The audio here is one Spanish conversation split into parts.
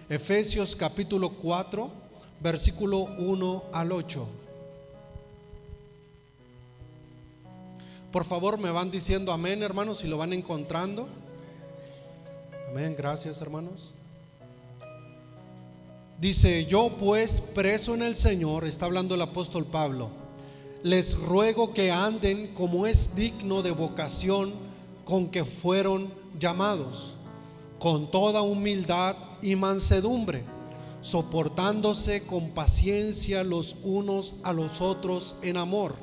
Efesios capítulo 4, versículo 1 al 8. Por favor, me van diciendo amén, hermanos, si lo van encontrando. Amén, gracias, hermanos. Dice: yo pues, preso en el Señor, está hablando el apóstol Pablo, les ruego que anden como es digno de vocación con que fueron llamados, con toda humildad y mansedumbre, soportándose con paciencia los unos a los otros en amor,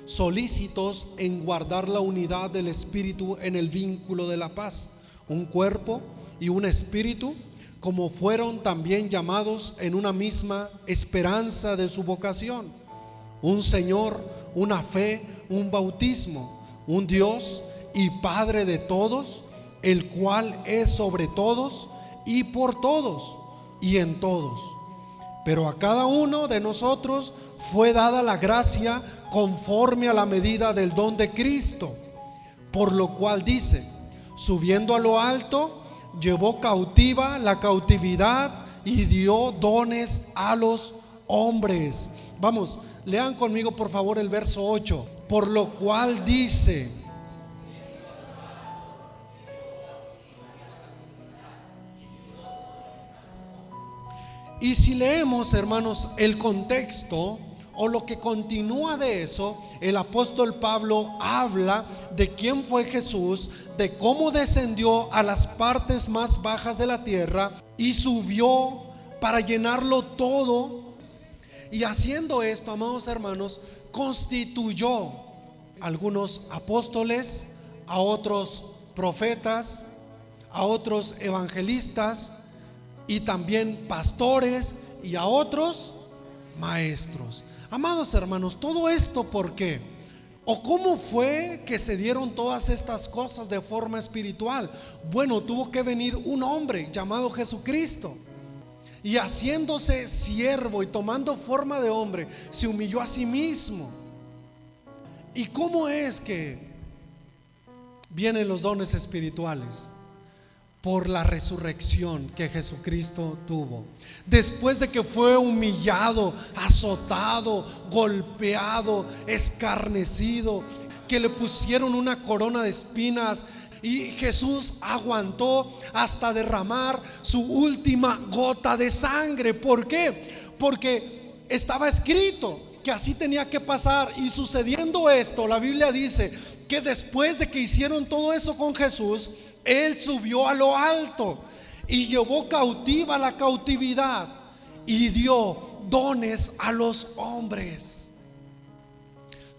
solícitos en guardar la unidad del Espíritu en el vínculo de la paz, un cuerpo y un espíritu, como fueron también llamados en una misma esperanza de su vocación, un Señor, una fe, un bautismo, un Dios y Padre de todos, el cual es sobre todos y por todos y en todos. Pero a cada uno de nosotros fue dada la gracia conforme a la medida del don de Cristo, por lo cual dice: subiendo a lo alto, llevó cautiva la cautividad y dio dones a los hombres. Vamos, lean conmigo por favor el verso 8. Por lo cual dice: y si leemos, hermanos, el contexto o lo que continúa de eso, el apóstol Pablo habla de quién fue Jesús, de cómo descendió a las partes más bajas de la tierra y subió para llenarlo todo. Y haciendo esto, amados hermanos, constituyó a algunos apóstoles, a otros profetas, a otros evangelistas y también pastores, y a otros maestros. Amados hermanos, todo esto, ¿por qué? ¿O cómo fue que se dieron todas estas cosas de forma espiritual? Bueno, tuvo que venir un hombre llamado Jesucristo, y haciéndose siervo y tomando forma de hombre, se humilló a sí mismo. ¿Y cómo es que vienen los dones espirituales? Por la resurrección que Jesucristo tuvo. Después de que fue humillado, azotado, golpeado, escarnecido, que le pusieron una corona de espinas, y Jesús aguantó hasta derramar su última gota de sangre. ¿Por qué? Porque estaba escrito que así tenía que pasar. Y sucediendo esto, la Biblia dice que después de que hicieron todo eso con Jesús, Él subió a lo alto y llevó cautiva la cautividad y dio dones a los hombres.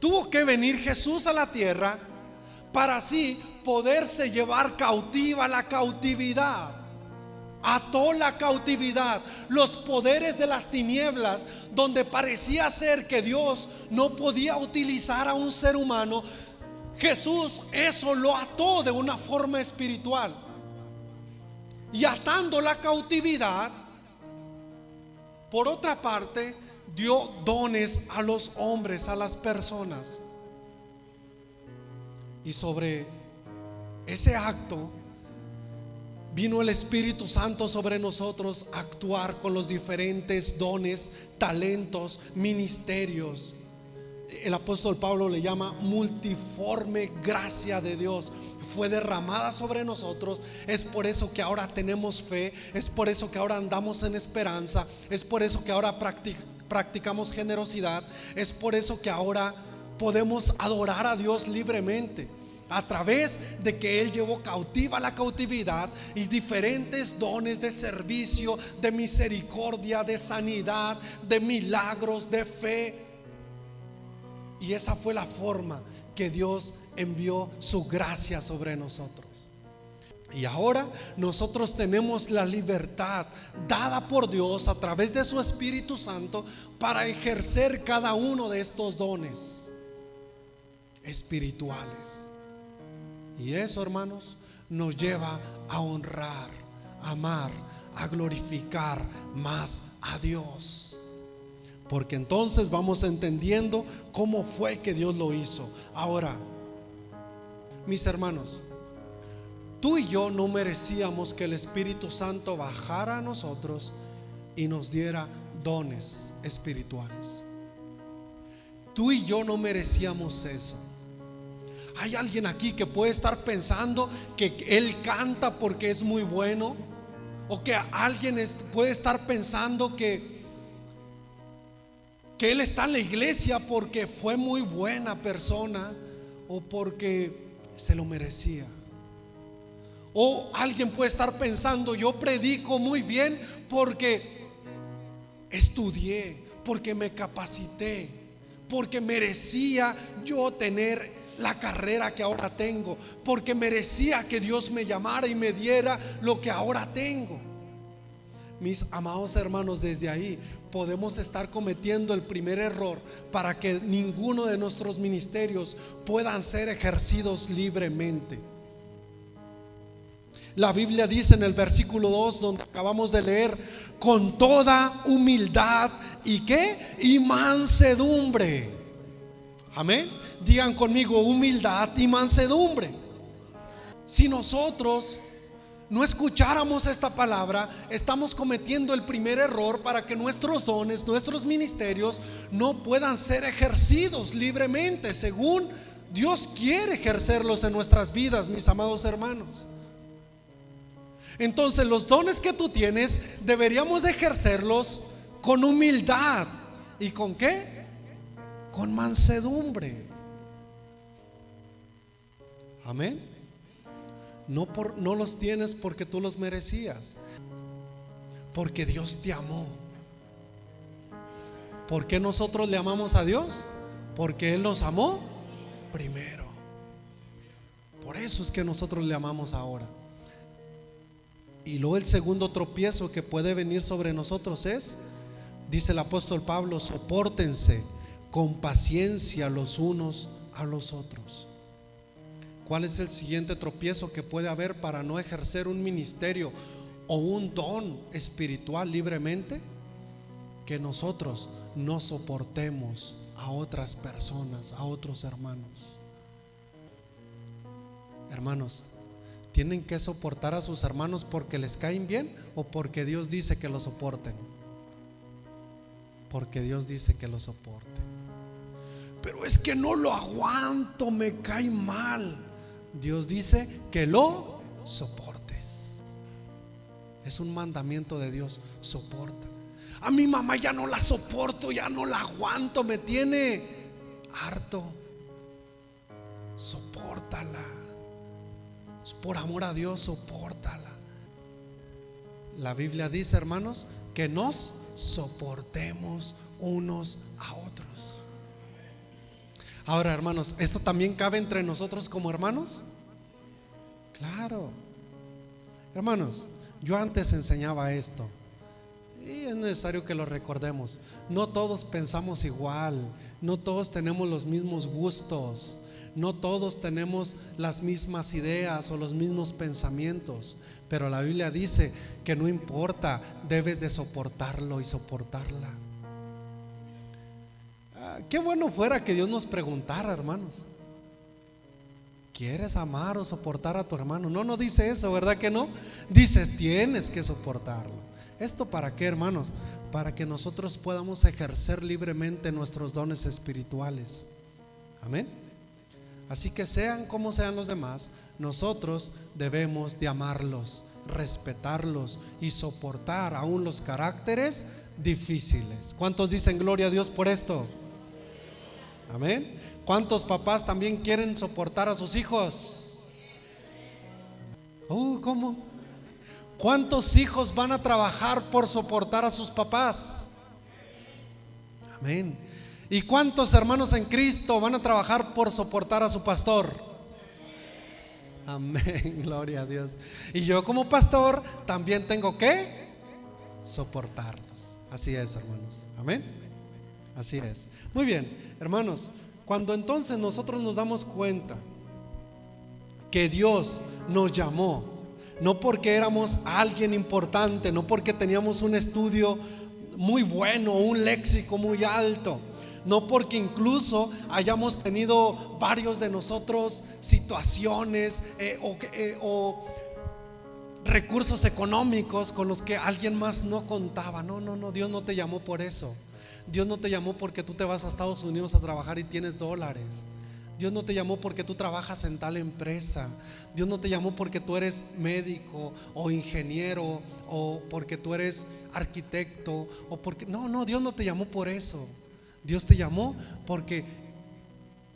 Tuvo que venir Jesús a la tierra para así poderse llevar cautiva la cautividad. Ató la cautividad, los poderes de las tinieblas, donde parecía ser que Dios no podía utilizar a un ser humano. Jesús eso lo ató de una forma espiritual. Y atando la cautividad, por otra parte, dio dones a los hombres, a las personas. Y sobre ese acto vino el Espíritu Santo sobre nosotros a actuar con los diferentes dones, talentos, ministerios. El apóstol Pablo le llama multiforme gracia de Dios. Fue derramada sobre nosotros. Es por eso que ahora tenemos fe. Es por eso que ahora andamos en esperanza. Es por eso que ahora practicamos generosidad. Es por eso que ahora podemos adorar a Dios libremente, a través de que Él llevó cautiva la cautividad y diferentes dones de servicio, de misericordia, de sanidad, de milagros, de fe. Y esa fue la forma que Dios envió su gracia sobre nosotros. Y ahora nosotros tenemos la libertad dada por Dios a través de su Espíritu Santo para ejercer cada uno de estos dones espirituales. Y eso, hermanos, nos lleva a honrar, a amar, a glorificar más a Dios. Porque entonces vamos entendiendo cómo fue que Dios lo hizo. Ahora, mis hermanos, Tú y yo no merecíamos que el Espíritu Santo bajara a nosotros y nos diera dones espirituales. Tú y yo no merecíamos eso. Hay alguien aquí que puede estar pensando que él canta porque es muy bueno, o que alguien puede estar pensando que él está en la iglesia porque fue muy buena persona o porque se lo merecía. O alguien puede estar pensando: yo predico muy bien porque estudié, porque me capacité, porque merecía yo tener la carrera que ahora tengo, porque merecía que Dios me llamara y me diera lo que ahora tengo. Mis amados hermanos, desde ahí podemos estar cometiendo el primer error para que ninguno de nuestros ministerios puedan ser ejercidos libremente. La Biblia dice en el versículo 2, donde acabamos de leer: con toda humildad y ¿qué? Y mansedumbre. Amén. Digan conmigo: humildad y mansedumbre. Si nosotros no escucháramos esta palabra, estamos cometiendo el primer error para que nuestros dones, nuestros ministerios no puedan ser ejercidos libremente según Dios quiere ejercerlos en nuestras vidas, mis amados hermanos. Entonces los dones que tú tienes deberíamos de ejercerlos con humildad. ¿Y con qué? Con mansedumbre. Amén. No los tienes porque tú los merecías, porque Dios te amó. ¿Por qué nosotros le amamos a Dios? Porque Él nos amó primero. Por eso es que nosotros le amamos ahora. Y luego el segundo tropiezo que puede venir sobre nosotros es, dice el apóstol Pablo: sopórtense con paciencia los unos a los otros. ¿Cuál es el siguiente tropiezo que puede haber para no ejercer un ministerio o un don espiritual libremente? Que nosotros no soportemos a otras personas, a otros hermanos. Hermanos, ¿tienen que soportar a sus hermanos porque les caen bien o porque Dios dice que los soporten? Porque Dios dice que los soporten. Pero es que no lo aguanto, me cae mal. Dios dice que lo soportes. Es un mandamiento de Dios: soporta. A mi mamá ya no la soporto, ya no la aguanto, me tiene harto. Sopórtala. Por amor a Dios, sopórtala. La Biblia dice, hermanos, que nos soportemos unos a otros. Ahora, hermanos, ¿esto también cabe entre nosotros como hermanos? Claro. Hermanos, yo antes enseñaba esto y es necesario que lo recordemos. No todos pensamos igual, no todos tenemos los mismos gustos, no todos tenemos las mismas ideas o los mismos pensamientos, pero la Biblia dice que no importa, debes de soportarlo y soportarla. Qué bueno fuera que Dios nos preguntara, hermanos: ¿quieres amar o soportar a tu hermano? No dice eso, ¿verdad que no? Dice: tienes que soportarlo. ¿Esto para qué, hermanos? Para que nosotros podamos ejercer libremente nuestros dones espirituales. Amén. Así que sean como sean los demás, nosotros debemos de amarlos, respetarlos y soportar aún los caracteres difíciles. ¿Cuántos dicen gloria a Dios por esto? Amén. ¿Cuántos papás también quieren soportar a sus hijos? ¿Cómo? ¿Cuántos hijos van a trabajar por soportar a sus papás? Amén. ¿Y cuántos hermanos en Cristo van a trabajar por soportar a su pastor? Amén, gloria a Dios. Y yo como pastor también tengo que soportarlos. Así es, hermanos. Amén. Así es. Muy bien, hermanos, cuando entonces nosotros nos damos cuenta que Dios nos llamó, no porque éramos alguien importante, no porque teníamos un estudio muy bueno, un léxico muy alto, No porque incluso hayamos tenido varios de nosotros situaciones o recursos económicos con los que alguien más no contaba. No, no, no, Dios no te llamó por eso. Dios no te llamó porque tú te vas a Estados Unidos a trabajar y tienes dólares. Dios no te llamó porque tú trabajas en tal empresa. Dios no te llamó porque tú eres médico o ingeniero o porque tú eres arquitecto o porque no, Dios no te llamó por eso. Dios te llamó porque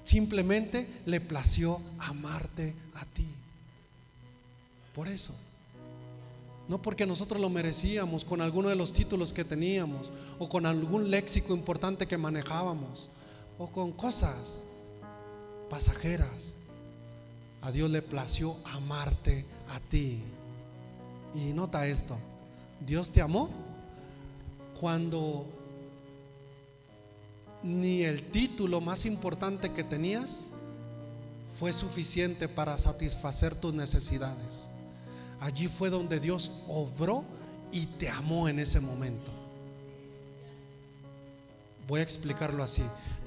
simplemente le plació amarte a ti. Por eso. No porque nosotros lo merecíamos con alguno de los títulos que teníamos o con algún léxico importante que manejábamos o con cosas pasajeras. A Dios le plació amarte a ti. Y nota esto: Dios te amó cuando ni el título más importante que tenías fue suficiente para satisfacer tus necesidades. Allí fue donde Dios obró y te amó en ese momento. Voy a explicarlo así.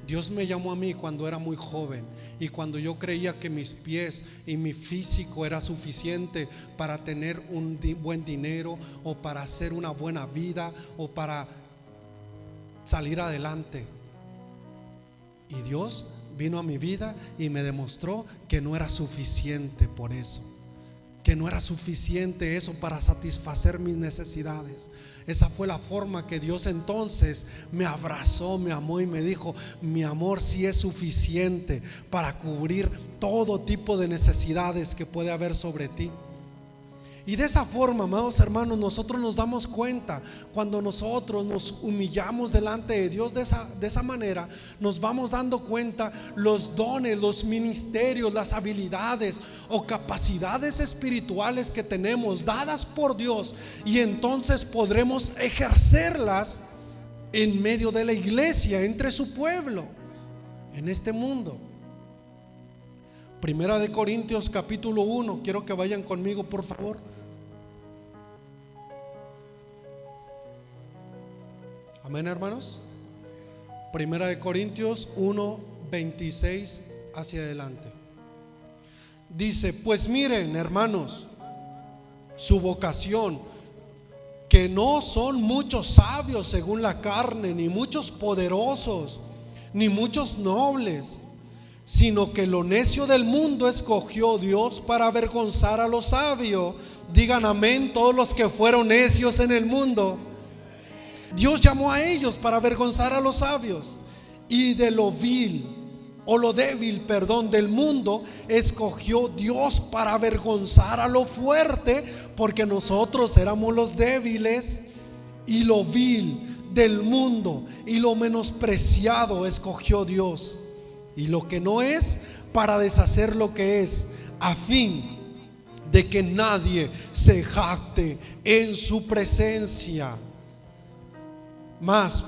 Dios me llamó a mí cuando era muy joven y cuando yo creía que mis pies y mi físico era suficiente para tener un buen dinero o para hacer una buena vida o para salir adelante. Y Dios vino a mi vida y me demostró que no era suficiente por eso. Que no era suficiente eso para satisfacer mis necesidades. Esa fue la forma que Dios entonces me abrazó, me amó y me dijo: mi amor sí es suficiente para cubrir todo tipo de necesidades que puede haber sobre ti. Y de esa forma, amados hermanos, nosotros nos damos cuenta, cuando nosotros nos humillamos delante de Dios de esa manera, nos vamos dando cuenta los dones, los ministerios, las habilidades o capacidades espirituales que tenemos dadas por Dios, y entonces podremos ejercerlas en medio de la iglesia, entre su pueblo, en este mundo. Primera de Corintios capítulo 1, quiero que vayan conmigo, por favor. Amén, hermanos. Primera de Corintios 1, 26 hacia adelante. Dice: pues miren, hermanos, su vocación, que no son muchos sabios según la carne, ni muchos poderosos, ni muchos nobles, sino que lo necio del mundo escogió Dios para avergonzar a los sabios. Digan amén todos los que fueron necios en el mundo. Dios llamó a ellos para avergonzar a los sabios. Y de lo vil o lo débil, del mundo escogió Dios para avergonzar a lo fuerte, porque nosotros éramos los débiles. Y lo vil del mundo y lo menospreciado escogió Dios, y lo que no es, para deshacer lo que es, a fin de que nadie se jacte en su presencia. Mas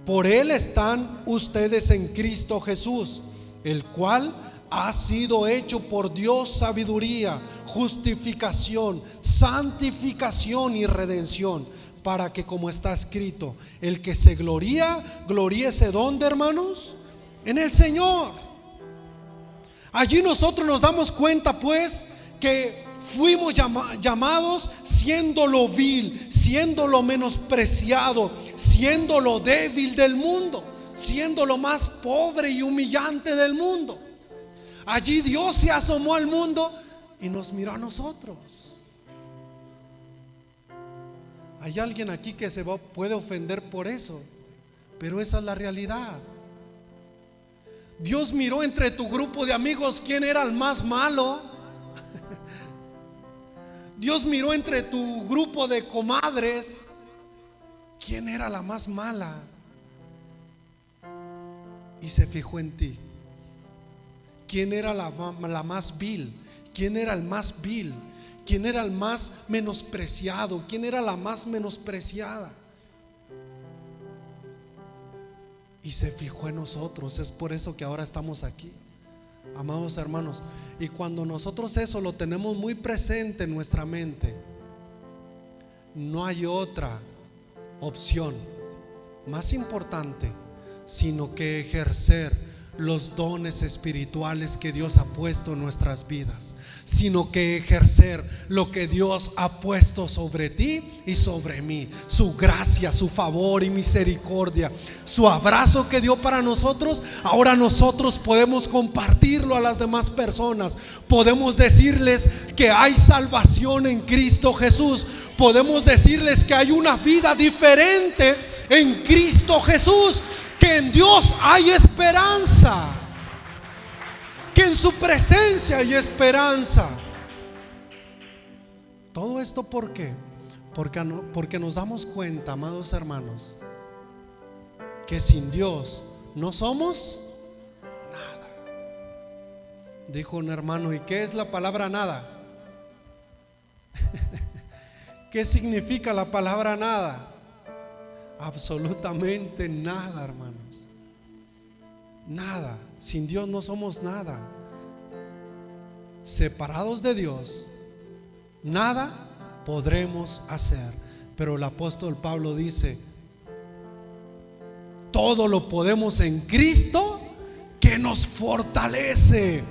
por Él están ustedes en Cristo Jesús, el cual ha sido hecho por Dios sabiduría, justificación, santificación y redención, para que, como está escrito, el que se gloría, gloríese ¿dónde, hermanos? En el Señor. Allí nosotros nos damos cuenta, pues, que fuimos llamados siendo lo vil, siendo lo menospreciado, siendo lo débil del mundo, siendo lo más pobre y humillante del mundo. Allí Dios se asomó al mundo y nos miró a nosotros. Hay alguien aquí que puede ofender por eso, pero esa es la realidad. Dios miró entre tu grupo de amigos quién era el más malo. Dios miró entre tu grupo de comadres quién era la más mala, y se fijó en ti. ¿Quién era la más vil? ¿Quién era el más vil? ¿Quién era el más menospreciado? ¿Quién era la más menospreciada? Y se fijó en nosotros. Es por eso que ahora estamos aquí, amados hermanos. Y cuando nosotros eso lo tenemos muy presente en nuestra mente, no hay otra opción más importante sino que ejercer los dones espirituales que Dios ha puesto en nuestras vidas, sino que ejercer lo que Dios ha puesto sobre ti y sobre mí, su gracia, su favor y misericordia, su abrazo que dio para nosotros. Ahora nosotros podemos compartirlo a las demás personas, podemos decirles que hay salvación en Cristo Jesús, podemos decirles que hay una vida diferente en Cristo Jesús, que en Dios hay esperanza, que en su presencia hay esperanza. Todo esto, ¿por qué? Porque nos damos cuenta, amados hermanos, que sin Dios no somos nada. Dijo un hermano: ¿y qué es la palabra nada? ¿Qué significa la palabra nada? Absolutamente nada, hermanos. Nada. Sin Dios no somos nada. Separados de Dios, nada podremos hacer. Pero el apóstol Pablo dice: todo lo podemos en Cristo que nos fortalece.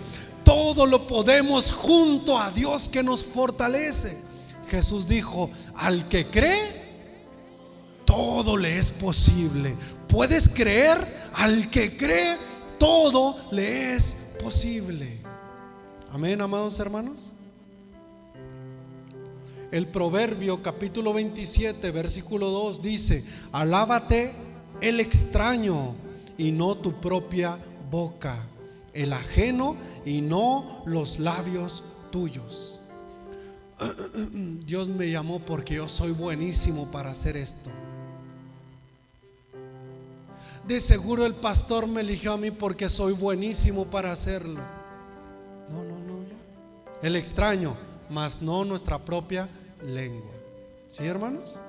Todo lo podemos junto a Dios que nos fortalece. Jesús dijo: al que cree, todo le es posible. ¿Puedes creer? Al que cree, todo le es posible. Amén, amados hermanos. El Proverbio capítulo 27 versículo 2 dice: alábate el extraño y no tu propia boca, el ajeno y no los labios tuyos. Dios me llamó porque yo soy buenísimo para hacer esto. De seguro el pastor me eligió a mí porque soy buenísimo para hacerlo. No. El extraño, mas no nuestra propia lengua. ¿Sí, hermanos?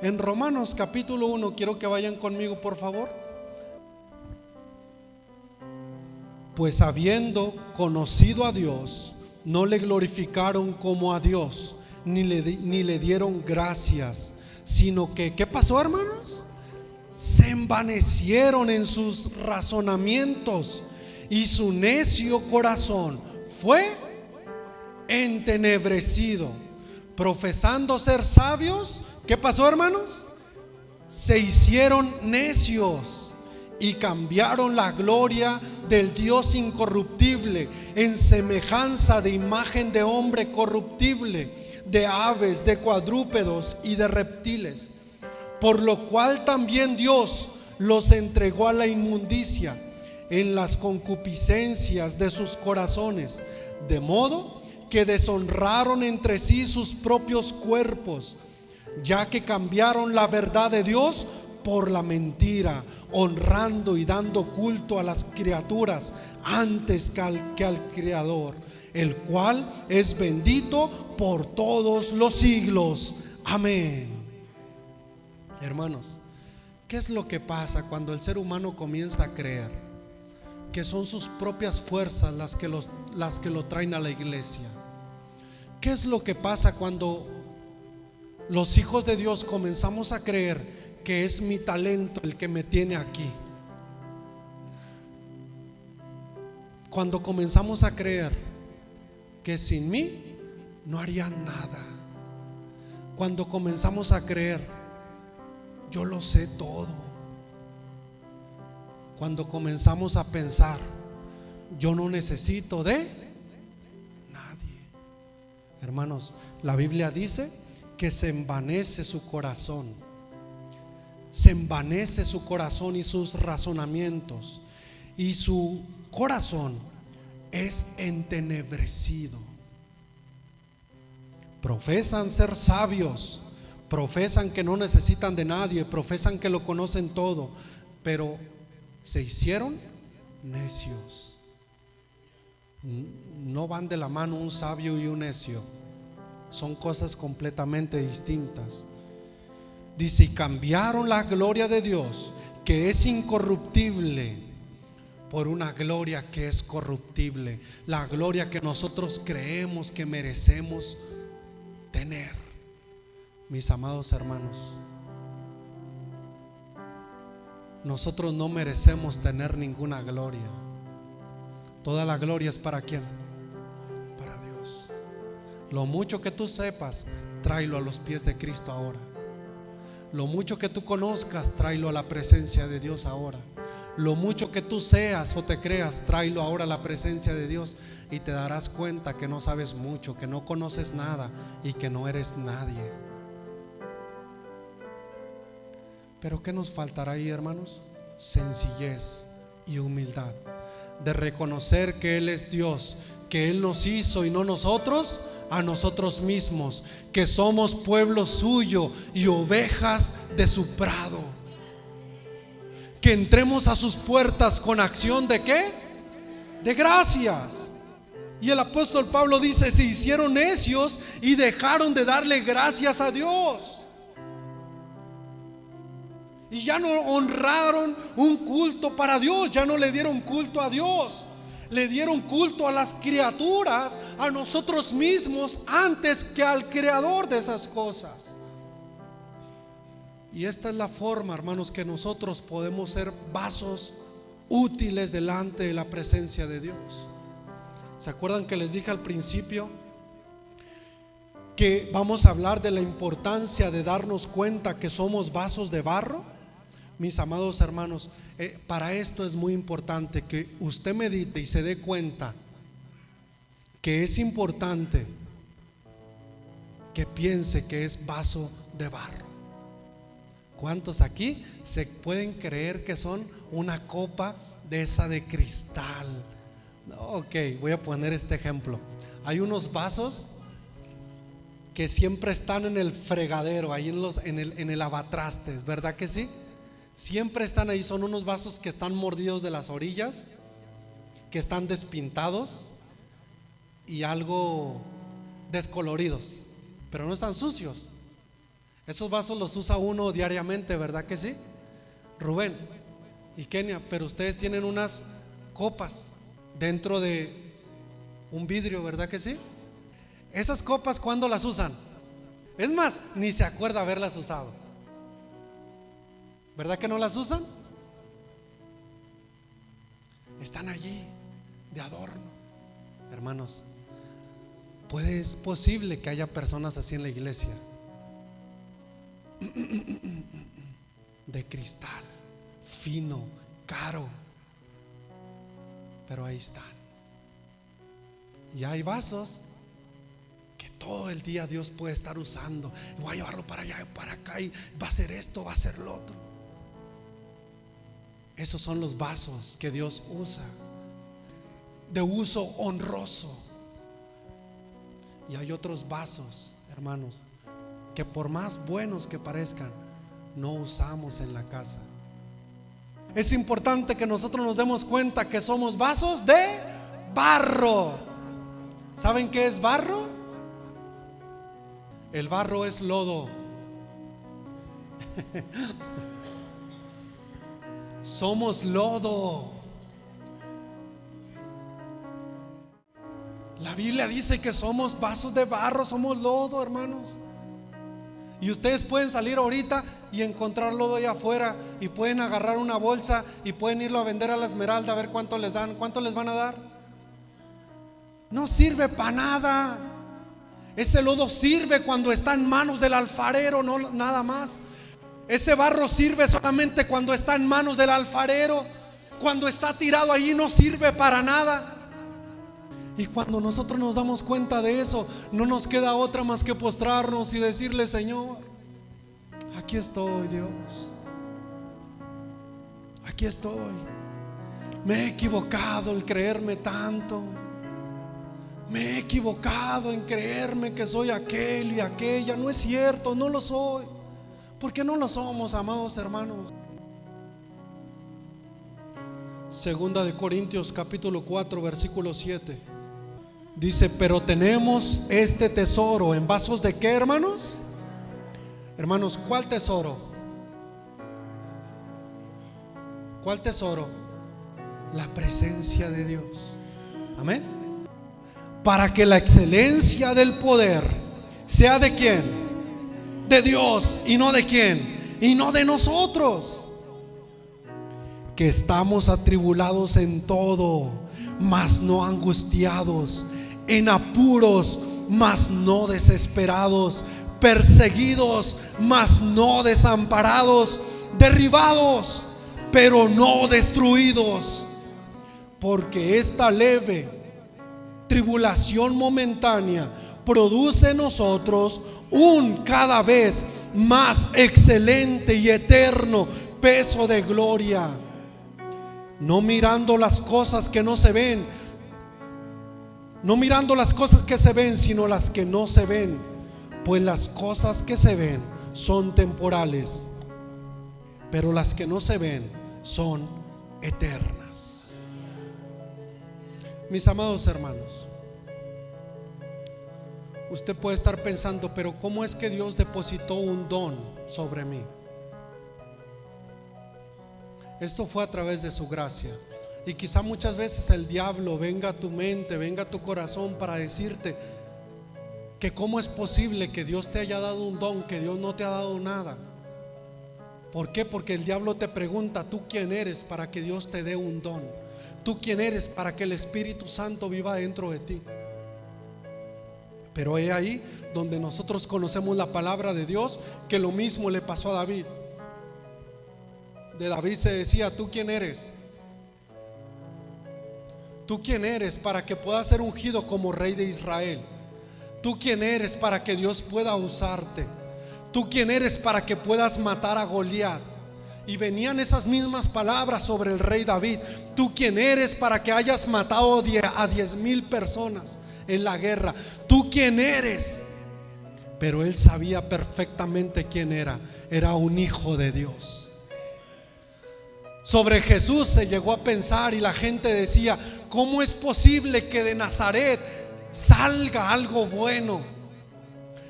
En Romanos capítulo 1, quiero que vayan conmigo, por favor. Pues habiendo conocido a Dios, no le glorificaron como a Dios, ni le dieron gracias, sino que, ¿qué pasó, hermanos? Se envanecieron en sus razonamientos, y su necio corazón fue entenebrecido. Profesando ser sabios, ¿qué pasó, hermanos? Se hicieron necios y cambiaron la gloria del Dios incorruptible en semejanza de imagen de hombre corruptible, de aves, de cuadrúpedos y de reptiles. Por lo cual también Dios los entregó a la inmundicia en las concupiscencias de sus corazones, de modo que deshonraron entre sí sus propios cuerpos, ya que cambiaron la verdad de Dios por la mentira, honrando y dando culto a las criaturas antes que al Creador, el cual es bendito por todos los siglos. Amén. Hermanos, ¿qué es lo que pasa cuando el ser humano comienza a creer que son sus propias fuerzas las que lo traen a la iglesia? ¿Qué es lo que pasa cuando los hijos de Dios comenzamos a creer que es mi talento el que me tiene aquí? Cuando comenzamos a creer que sin mí no haría nada. Cuando comenzamos a creer yo lo sé todo. Cuando comenzamos a pensar yo no necesito de nadie. Hermanos, la Biblia dice que se envanece su corazón. Se envanece su corazón y sus razonamientos, y su corazón es entenebrecido. Profesan ser sabios, profesan que no necesitan de nadie, profesan que lo conocen todo, pero se hicieron necios. No van de la mano un sabio y un necio, son cosas completamente distintas. Dice: y cambiaron la gloria de Dios, que es incorruptible, por una gloria que es corruptible, la gloria que nosotros creemos que merecemos tener. Mis amados hermanos, nosotros no merecemos tener ninguna gloria. Toda la gloria es para ¿quién? Para Dios. Lo mucho que tú sepas, tráelo a los pies de Cristo ahora. Lo mucho que tú conozcas, tráelo a la presencia de Dios ahora. Lo mucho que tú seas o te creas, tráelo ahora a la presencia de Dios, y te darás cuenta que no sabes mucho, que no conoces nada y que no eres nadie. Pero ¿qué nos faltará ahí, hermanos? Sencillez y humildad, de reconocer que Él es Dios, que Él nos hizo y no nosotros a nosotros mismos, que somos pueblo suyo y ovejas de su prado. Que entremos a sus puertas con acción ¿de qué? De gracias. Y el apóstol Pablo dice: se hicieron necios y dejaron de darle gracias a Dios, y ya no honraron un culto para Dios, ya no le dieron culto a Dios, le dieron culto a las criaturas, a nosotros mismos, antes que al creador de esas cosas. Y esta es la forma, hermanos, que nosotros podemos ser vasos útiles delante de la presencia de Dios. ¿Se acuerdan que les dije al principio que vamos a hablar de la importancia de darnos cuenta que somos vasos de barro? Mis amados hermanos, para esto es muy importante que usted medite y se dé cuenta que es importante que piense que es vaso de barro. ¿Cuántos aquí se pueden creer que son una copa de esa de cristal? Ok, voy a poner este ejemplo. Hay unos vasos que siempre están en el fregadero, ahí en el lavatrastes, ¿verdad que sí? Siempre están ahí. Son unos vasos que están mordidos de las orillas, que están despintados y algo descoloridos, pero no están sucios. Esos vasos los usa uno diariamente, ¿verdad que sí? Rubén y Kenia, pero ustedes tienen unas copas dentro de un vidrio, ¿verdad que sí? Esas copas, ¿cuándo las usan? Es más, ni se acuerda haberlas usado, ¿verdad que no las usan? Están allí de adorno. Hermanos, es posible que haya personas así en la iglesia, de cristal, fino, caro, pero ahí están. Y hay vasos que todo el día Dios puede estar usando. Voy a llevarlo para allá y para acá, y va a ser esto, va a ser lo otro. Esos son los vasos que Dios usa, de uso honroso. Y hay otros vasos, hermanos, que por más buenos que parezcan, no usamos en la casa. Es importante que nosotros nos demos cuenta que somos vasos de barro. ¿Saben qué es barro? El barro es lodo. Somos lodo. La Biblia dice que somos vasos de barro, somos lodo, hermanos. Y ustedes pueden salir ahorita y encontrar lodo allá afuera, y pueden agarrar una bolsa y pueden irlo a vender a la Esmeralda, a ver cuánto les dan. ¿Cuánto les van a dar? No sirve para nada. Ese lodo sirve cuando está en manos del alfarero, no nada más. Ese barro sirve solamente cuando está en manos del alfarero. Cuando está tirado ahí no sirve para nada. Y cuando nosotros nos damos cuenta de eso, no nos queda otra más que postrarnos y decirle: Señor, aquí estoy, Dios, aquí estoy. Me he equivocado en creerme tanto. Me he equivocado en creerme que soy aquel y aquella. No es cierto, no lo soy. Porque no lo somos, amados hermanos. Segunda de Corintios capítulo 4 versículo 7 dice: pero tenemos este tesoro en vasos de ¿qué, hermanos? Hermanos, ¿cuál tesoro? ¿Cuál tesoro? La presencia de Dios. Amén. Para que la excelencia del poder sea ¿de quién? De Dios, y no de quién, y no de nosotros. que estamos atribulados en todo, mas no angustiados, en apuros, mas no desesperados, perseguidos, mas no desamparados, derribados, pero no destruidos, porque esta leve tribulación momentánea produce en nosotros un cada vez más excelente y eterno peso de gloria, no mirando las cosas que no se ven, no mirando las cosas que se ven, sino las que no se ven, pues las cosas que se ven son temporales, pero las que no se ven son eternas. Mis amados hermanos, usted puede estar pensando, pero ¿cómo es que Dios depositó un don sobre mí? Esto fue a través de su gracia. Y quizá muchas veces el diablo venga a tu mente, venga a tu corazón para decirte que cómo es posible que Dios te haya dado un don, que Dios no te ha dado nada. ¿Por qué? Porque el diablo te pregunta: ¿tú quién eres para que Dios te dé un don? ¿Tú quién eres para que el Espíritu Santo viva dentro de ti? Pero es ahí donde nosotros conocemos la palabra de Dios, que lo mismo le pasó a David. De David se decía: ¿tú quién eres? ¿Tú quién eres para que puedas ser ungido como rey de Israel? ¿Tú quién eres para que Dios pueda usarte? ¿Tú quién eres para que puedas matar a Goliat? Y venían esas mismas palabras sobre el rey David: ¿tú quién eres para que hayas matado a 10,000 personas en la guerra? ¿Tú quién eres? Pero él sabía perfectamente quién era. Era un hijo de Dios. Sobre Jesús se llegó a pensar y la gente decía: ¿cómo es posible que de Nazaret salga algo bueno?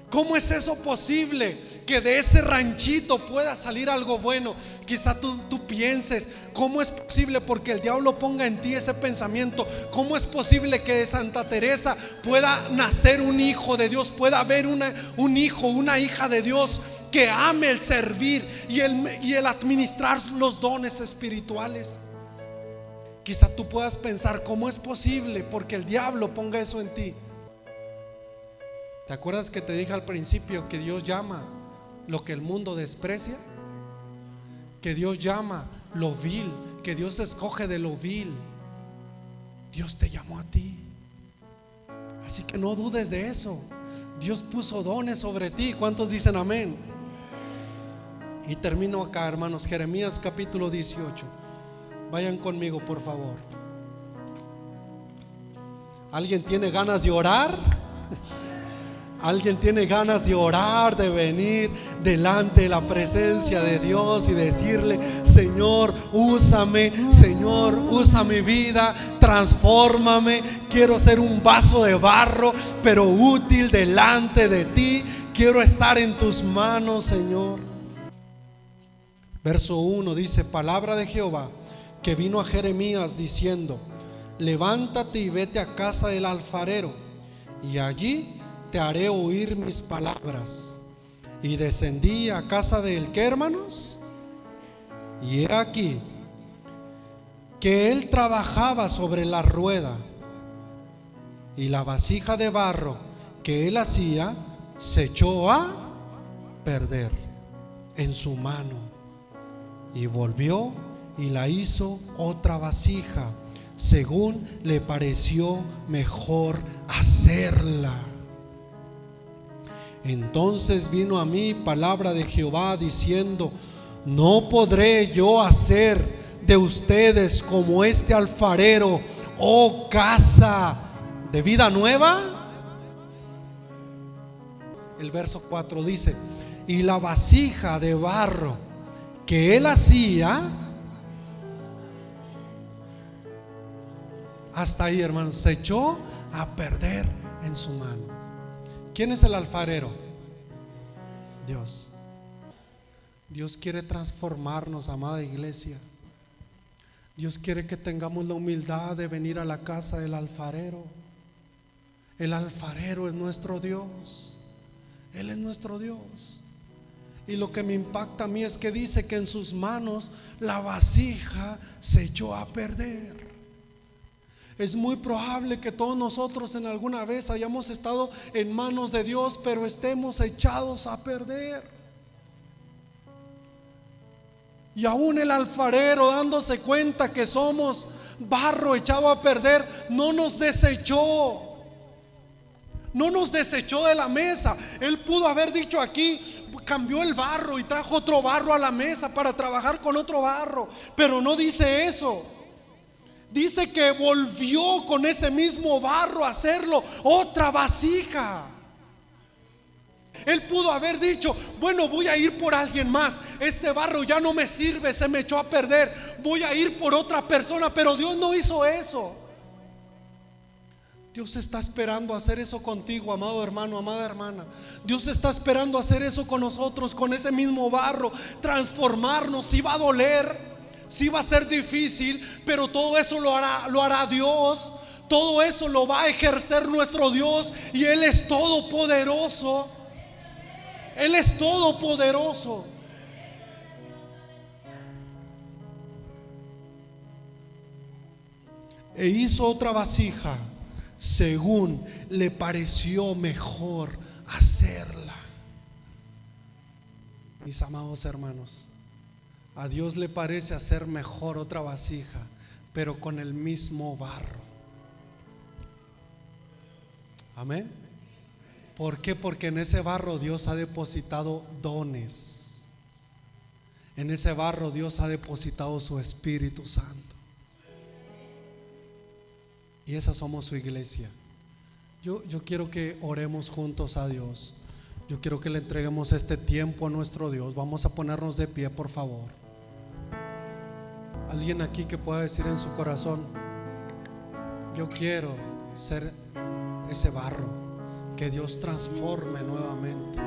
¿Cómo es eso posible que de ese ranchito pueda salir algo bueno? Quizá tú pienses: ¿cómo es posible? Porque el diablo ponga en ti ese pensamiento: ¿cómo es posible que de Santa Teresa pueda nacer un hijo de Dios? Pueda haber un hijo, una hija de Dios que ame el servir y el administrar los dones espirituales. Quizá tú puedas pensar: ¿cómo es posible? Porque el diablo ponga eso en ti. ¿Te acuerdas que te dije al principio que Dios llama lo que el mundo desprecia? Que Dios llama lo vil, que Dios escoge de lo vil. Dios te llamó a ti, así que no dudes de eso. Dios puso dones sobre ti. ¿Cuántos dicen amén? Y termino acá, hermanos. Jeremías capítulo 18. Vayan conmigo, por favor. ¿Alguien tiene ganas de orar? ¿Alguien tiene ganas de orar, de venir delante de la presencia de Dios y decirle: Señor, úsame, Señor, usa mi vida, transfórmame? Quiero ser un vaso de barro, pero útil delante de ti. Quiero estar en tus manos, Señor. Verso 1 dice: palabra de Jehová que vino a Jeremías diciendo: levántate y vete a casa del alfarero, y allí te haré oír mis palabras. Y descendí a casa de él, ¿qué, hermanos? Y he aquí que él trabajaba sobre la rueda, y la vasija de barro que él hacía se echó a perder en su mano, y volvió y la hizo otra vasija, según le pareció mejor hacerla. Entonces vino a mí palabra de Jehová diciendo: ¿no podré yo hacer de ustedes como este alfarero, oh casa de vida nueva? El verso 4 dice: y la vasija de barro que él hacía, hasta ahí, hermanos, se echó a perder en su mano. ¿Quién es el alfarero? Dios. Dios quiere transformarnos, amada iglesia. Dios quiere que tengamos la humildad de venir a la casa del alfarero. El alfarero es nuestro Dios. Él es nuestro Dios. Y lo que me impacta a mí es que dice que en sus manos la vasija se echó a perder. Es muy probable que todos nosotros en alguna vez hayamos estado en manos de Dios, pero estemos echados a perder. Y aún el alfarero, dándose cuenta que somos barro echado a perder, no nos desechó. No nos desechó de la mesa. Él pudo haber dicho aquí, cambió el barro y trajo otro barro a la mesa para trabajar con otro barro, pero no dice eso. Dice que volvió con ese mismo barro a hacerlo otra vasija. Él pudo haber dicho, bueno, voy a ir por alguien más, este barro ya no me sirve, se me echó a perder, voy a ir por otra persona. Pero Dios no hizo eso. Dios está esperando hacer eso contigo, amado hermano, amada hermana. Dios está esperando hacer eso con nosotros, con ese mismo barro, transformarnos. Si va a doler, si va a ser difícil, pero todo eso lo hará Dios. Todo eso lo va a ejercer nuestro Dios, y Él es todopoderoso. Él es todopoderoso. E hizo otra vasija según le pareció mejor hacerla. Mis amados hermanos, a Dios le parece hacer mejor otra vasija, pero con el mismo barro. Amén. ¿Por qué? Porque en ese barro Dios ha depositado dones. En ese barro Dios ha depositado su Espíritu Santo. Y esa somos su iglesia. Yo quiero que oremos juntos a Dios. Yo quiero que le entreguemos este tiempo a nuestro Dios. Vamos a ponernos de pie, por favor. Alguien aquí que pueda decir en su corazón: yo quiero ser ese barro, que Dios transforme nuevamente,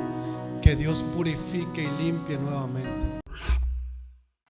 que Dios purifique y limpie nuevamente.